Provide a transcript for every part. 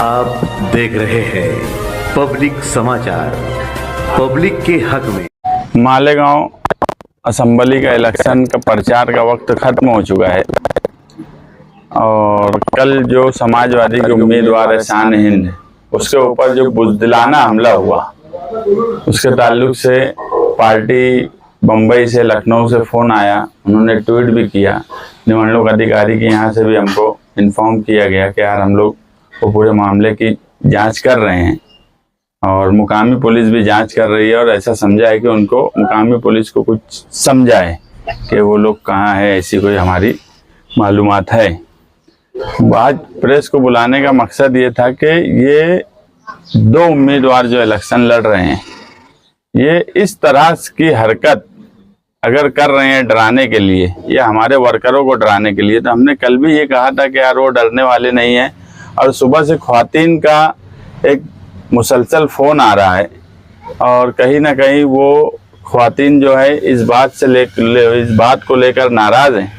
आप देख रहे हैं पब्लिक समाचार, पब्लिक के हक में। मालेगांव असेंबली का इलेक्शन का प्रचार का वक्त खत्म हो चुका है और कल जो समाजवादी के उम्मीदवार है शान हिंद, उसके ऊपर जो बुज़दिलाना हमला हुआ, उसके ताल्लुक से पार्टी बम्बई से, लखनऊ से फ़ोन आया। उन्होंने ट्वीट भी किया। निबंधक अधिकारी के यहाँ से भी हमको इन्फॉर्म किया गया कि यार हम लोग वो पूरे मामले की जांच कर रहे हैं और मुकामी पुलिस भी जांच कर रही है और ऐसा समझा है कि उनको मुकामी पुलिस को कुछ समझाए कि वो लोग कहाँ है, ऐसी कोई हमारी मालूमात है। आज प्रेस को बुलाने का मकसद ये था कि ये दो उम्मीदवार जो इलेक्शन लड़ रहे हैं, ये इस तरह की हरकत अगर कर रहे हैं डराने के लिए या हमारे वर्करों को डराने के लिए, तो हमने कल भी ये कहा था कि यार वो डरने वाले नहीं हैं। और सुबह से ख्वातीन का एक मुसलसल फ़ोन आ रहा है और कहीं ना कहीं वो ख्वातीन जो है इस बात को लेकर नाराज़ हैं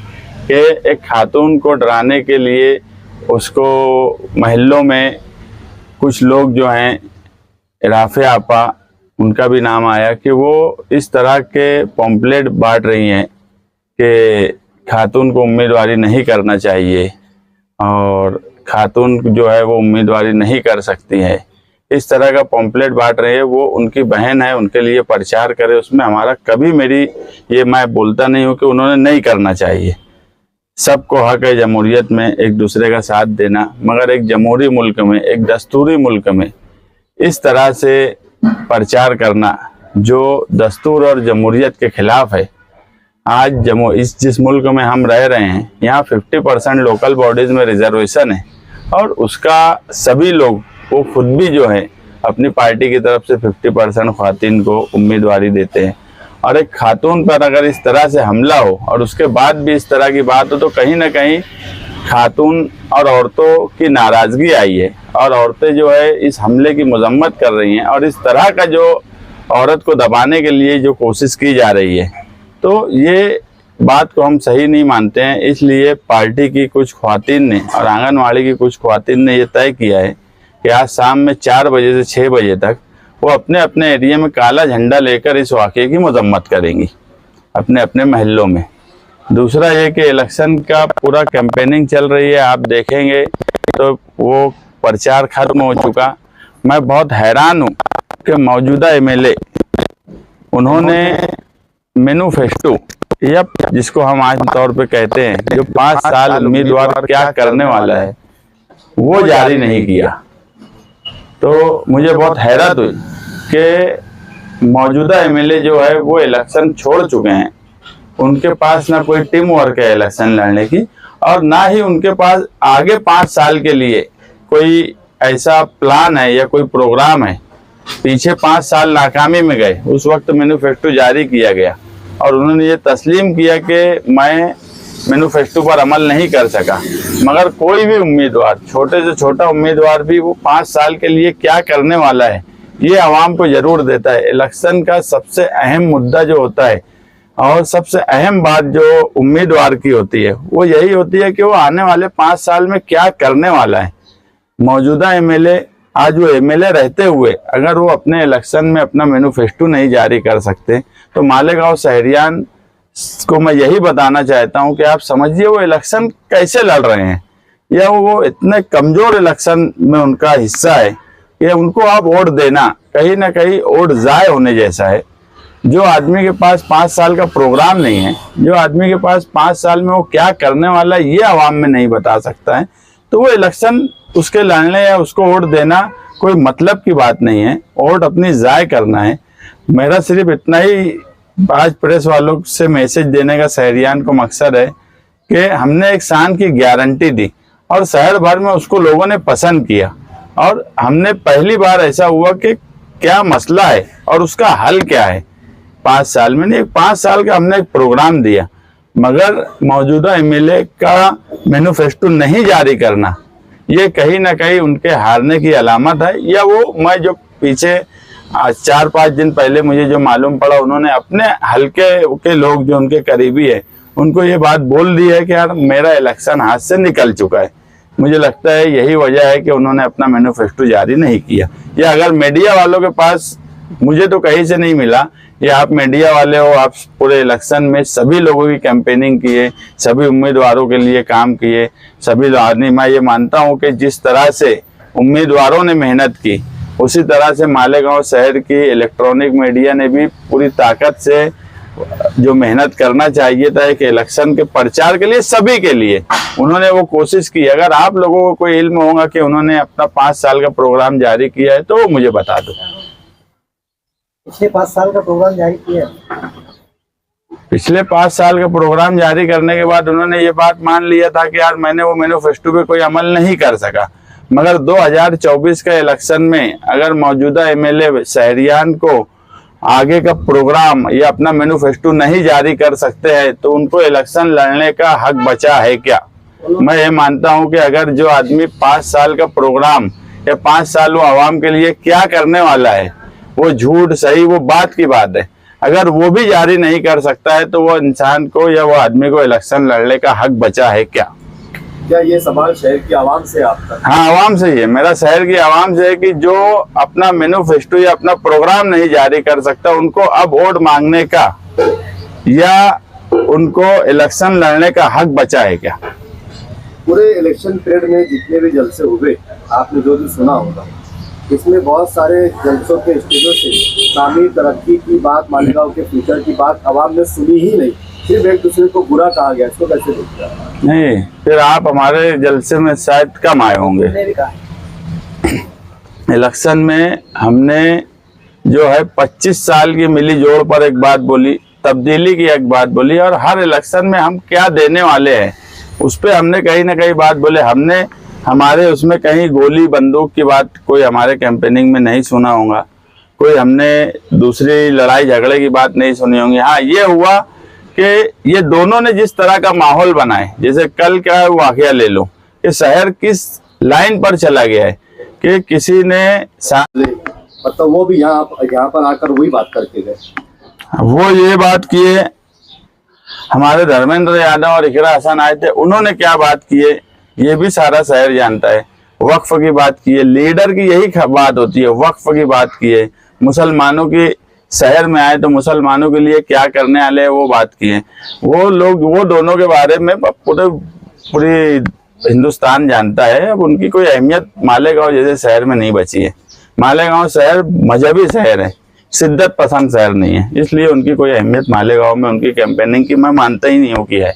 कि एक खातून को डराने के लिए उसको महल्लों में कुछ लोग जो हैं, राफे आपा उनका भी नाम आया, कि वो इस तरह के पॉम्पलेट बांट रही हैं कि खातून को उम्मीदवारी नहीं करना चाहिए और खातून जो है वो उम्मीदवारी नहीं कर सकती है। इस तरह का पॉम्पलेट बांट रही है। वो उनकी बहन है, उनके लिए प्रचार करे। उसमें हमारा कभी मैं बोलता नहीं हूँ कि उन्होंने नहीं करना चाहिए। सबको हक है जमहूरियत में एक दूसरे का साथ देना, मगर एक जमहूरी मुल्क में, एक दस्तूरी मुल्क में इस तरह से प्रचार करना जो दस्तूर और जमहूरियत के खिलाफ है। आज जिस मुल्क में हम रह रहे हैं, यहाँ 50% लोकल बॉडीज़ में रिजर्वेशन है और उसका सभी लोग, वो खुद भी जो है अपनी पार्टी की तरफ से 50% ख्वातीन को उम्मीदवारी देते हैं। और एक खातून पर अगर इस तरह से हमला हो और उसके बाद भी इस तरह की बात हो, तो कहीं ना कहीं खातून और औरतों की नाराज़गी आई है और औरतें जो है इस हमले की मजम्मत कर रही हैं और इस तरह का जो औरत को दबाने के लिए जो कोशिश की जा रही है, तो ये बात को हम सही नहीं मानते हैं। इसलिए पार्टी की कुछ ख्वातीन ने और आंगनवाड़ी की कुछ ख्वातीन ने ये तय किया है कि आज शाम में 4 बजे से 6 बजे तक वो अपने अपने एरिया में काला झंडा लेकर इस वाक़े की मजम्मत करेंगी अपने अपने महल्लों में। दूसरा ये कि इलेक्शन का पूरा कैंपेनिंग चल रही है, आप देखेंगे तो वो प्रचार खत्म हो चुका। मैं बहुत हैरान हूँ कि मौजूदा एमएलए उन्होंने मैनिफेस्टो, या जिसको हम आज तौर पे कहते हैं, जो 5 साल उम्मीदवार क्या करने वाला है, वो जारी नहीं किया। तो मुझे बहुत हैरत हुई कि मौजूदा एमएलए जो है वो इलेक्शन छोड़ चुके हैं। उनके पास ना कोई टीम वर्क है इलेक्शन लड़ने की और ना ही उनके पास आगे 5 साल के लिए कोई ऐसा प्लान है या कोई प्रोग्राम है। पीछे 5 साल नाकामी में गए, उस वक्त मैनिफेस्टो जारी किया गया और उन्होंने ये तस्लीम किया कि मैं मैनिफेस्टो पर अमल नहीं कर सका। मगर कोई भी उम्मीदवार, छोटे से छोटा उम्मीदवार भी, वो 5 साल के लिए क्या करने वाला है ये आवाम को ज़रूर देता है। इलेक्शन का सबसे अहम मुद्दा जो होता है और सबसे अहम बात जो उम्मीदवार की होती है, वो यही होती है कि वो आने वाले 5 साल में क्या करने वाला है। मौजूदा एमएलए, आज वो एमएलए रहते हुए अगर वो अपने इलेक्शन में अपना मैनिफेस्टो नहीं जारी कर सकते, तो मालेगांव शहरियान को मैं यही बताना चाहता हूं कि आप समझिए वो इलेक्शन कैसे लड़ रहे हैं, या वो इतने कमज़ोर इलेक्शन में उनका हिस्सा है कि उनको आप वोट देना कहीं ना कहीं वोट ज़ाय होने जैसा है। जो आदमी के पास 5 साल का प्रोग्राम नहीं है, जो आदमी के पास 5 साल में वो क्या करने वाला है ये आवाम में नहीं बता सकता है, तो वो इलेक्शन उसके लड़ने या उसको वोट देना कोई मतलब की बात नहीं है। वोट अपनी ज़ाय करना है। मेरा सिर्फ इतना ही आज प्रेस वालों से मैसेज देने का शहरियान को मकसद है कि हमने एक शान की गारंटी दी और शहर भर में उसको लोगों ने पसंद किया और हमने पहली बार ऐसा हुआ कि क्या मसला है और उसका हल क्या है। 5 साल में नहीं, 5 साल का हमने एक प्रोग्राम दिया, मगर मौजूदा एमएलए का मैनिफेस्टो नहीं जारी करना ये कहीं ना कहीं उनके हारने की अलामत है। या वो, मैं जो पीछे 4-5 दिन पहले मुझे जो मालूम पड़ा, उन्होंने अपने हल्के के लोग जो उनके करीबी है उनको ये बात बोल दी है कि यार मेरा इलेक्शन हाथ से निकल चुका है। मुझे लगता है यही वजह है कि उन्होंने अपना मैनिफेस्टो जारी नहीं किया। या अगर मीडिया वालों के पास, मुझे तो कहीं से नहीं मिला, ये आप मीडिया वाले हो, आप पूरे इलेक्शन में सभी लोगों की कैंपेनिंग किए, सभी उम्मीदवारों के लिए काम किए, सभी आदमी, मैं ये मानता हूँ कि जिस तरह से उम्मीदवारों ने मेहनत की उसी तरह से मालेगांव शहर की इलेक्ट्रॉनिक मीडिया ने भी पूरी ताकत से जो मेहनत करना चाहिए था एक इलेक्शन के प्रचार के लिए, सभी के लिए उन्होंने वो कोशिश की। अगर आप लोगों को कोई इल्म होगा कि उन्होंने अपना 5 साल का प्रोग्राम जारी किया है तो वो मुझे बता दो। पिछले 5 साल का प्रोग्राम जारी किया। पिछले 5 साल का प्रोग्राम जारी करने के बाद उन्होंने ये बात मान लिया था कि यार मैंने वो मैनिफेस्टो पे कोई अमल नहीं कर सका, मगर 2024 का इलेक्शन में अगर मौजूदा एमएलए शहरियान को आगे का प्रोग्राम या अपना मैनिफेस्टो नहीं जारी कर सकते हैं तो उनको इलेक्शन लड़ने का हक बचा है क्या? मैं ये मानता हूं कि अगर जो आदमी 5 साल का प्रोग्राम या 5 साल वो आवाम के लिए क्या करने वाला है, वो झूठ सही वो बात की बात है, अगर वो भी जारी नहीं कर सकता है तो वो इंसान को या वो आदमी को इलेक्शन लड़ने का हक बचा है क्या? क्या ये सवाल शहर की आवाम से आप तक? हाँ, आवाम से ही है, मेरा शहर की आवाम से है कि जो अपना मैनिफेस्टो या अपना प्रोग्राम नहीं जारी कर सकता उनको अब वोट मांगने का या उनको इलेक्शन लड़ने का हक बचा है क्या? पूरे इलेक्शन पीरियड में जितने भी जलसे हुए, आपने जो भी सुना होगा, इसमें बहुत सारे जलसों के स्टेजों से तामीर तरक्की की बात, मालेगांव के फ्यूचर की बात आवाम ने सुनी ही नहीं, सिर्फ एक दूसरे को बुरा कहा गया। इसको कैसे देखते हैं? नहीं, फिर आप हमारे जलसे में शायद कम आए होंगे। इलेक्शन में हमने जो है 25 साल की मिली जोड़ पर एक बात बोली, तब्दीली की एक बात बोली, और हर इलेक्शन में हम क्या देने वाले हैं उस पर हमने कहीं ना कहीं बात बोले। हमने हमारे उसमें कहीं गोली बंदूक की बात कोई हमारे कैंपेनिंग में नहीं सुना होगा, कोई हमने दूसरी लड़ाई झगड़े की बात नहीं सुनी होंगी। हाँ, ये हुआ कि ये दोनों ने जिस तरह का माहौल बनाए, जैसे कल का वाकया ले लो कि शहर किस लाइन पर चला गया है कि किसी ने मतलब वो भी यहाँ पर आकर वही बात करके गए। वो ये बात किए, हमारे धर्मेंद्र यादव और इकरा हसन आए थे, उन्होंने क्या बात किए ये भी सारा शहर जानता है। वक्फ की बात की है, लीडर की यही बात होती है, वक्फ की बात की है। मुसलमानों की शहर में आए तो मुसलमानों के लिए क्या करने वाले हैं वो बात की है। वो लोग, वो दोनों के बारे में पूरी हिंदुस्तान जानता है। अब उनकी कोई अहमियत मालेगांव जैसे शहर में नहीं बची है। मालेगांव शहर मजहबी शहर है, शिद्दत पसंद शहर नहीं है, इसलिए उनकी कोई अहमियत मालेगांव में उनकी कैंपेनिंग की मैं मानता ही नहीं हूँ कि है।